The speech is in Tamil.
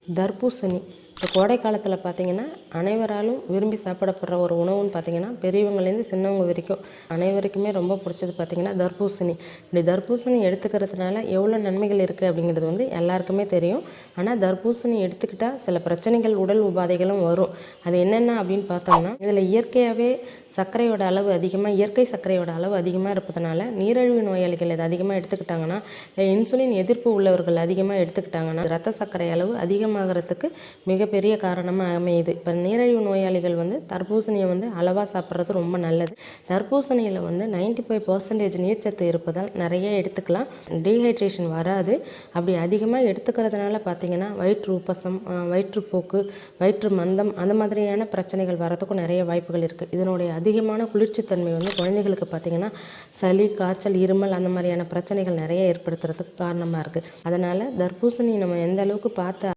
தர்பூசணி இப்போ கோடை காலத்தில் பார்த்திங்கன்னா அனைவராலும் விரும்பி சாப்பிடப்படுற ஒரு உணவுன்னு பார்த்திங்கன்னா பெரியவங்கலேருந்து சின்னவங்க வரைக்கும் அனைவருக்குமே ரொம்ப பிடிச்சது பார்த்திங்கன்னா தர்பூசணி. இப்படி தர்பூசணி எடுத்துக்கிறதுனால எவ்வளோ நன்மைகள் இருக்குது அப்படிங்கிறது வந்து எல்லாருக்குமே தெரியும். ஆனால் தர்பூசணி எடுத்துக்கிட்டால் சில பிரச்சனைகள், உடல் உபாதைகளும் வரும். அது என்னென்ன அப்படின்னு பார்த்தோம்னா, இதில் இயற்கையாகவே சர்க்கரையோட அளவு அதிகமாக, இயற்கை சர்க்கரையோட அளவு அதிகமாக இருப்பதனால நீரிழிவு நோயாளிகள் இதை அதிகமாக எடுத்துக்கிட்டாங்கன்னா, இன்சுலின் எதிர்ப்பு உள்ளவர்கள் அதிகமாக எடுத்துக்கிட்டாங்கன்னா ரத்த சர்க்கரை அளவு அதிகமாகிறதுக்கு மிகப்பெரிய காரணமாக அமையுது. இப்போ நீரிழிவு நோயாளிகள் வந்து தர்பூசணியை வந்து அளவாக சாப்பிட்றது ரொம்ப நல்லது. தர்பூசணியில் வந்து 95% நீர்ச்சத்து இருப்பதால் நிறைய எடுத்துக்கலாம், டீஹைட்ரேஷன் வராது. அப்படி அதிகமாக எடுத்துக்கிறதுனால பார்த்திங்கன்னா வயிற்று உப்பசம், வயிற்றுப்போக்கு, வயிற்று மந்தம் அந்த மாதிரியான பிரச்சனைகள் வரதுக்கும் நிறைய வாய்ப்புகள் இருக்குது. இதனுடைய அதிகமான குளிர்ச்சித்தன்மை வந்து குழந்தைகளுக்கு பார்த்திங்கன்னா சளி, காய்ச்சல், இருமல் அந்த மாதிரியான பிரச்சனைகள் நிறைய ஏற்படுத்துறதுக்கு காரணமாக இருக்குது. அதனால் தர்பூசணி நம்ம எந்த அளவுக்கு பார்த்து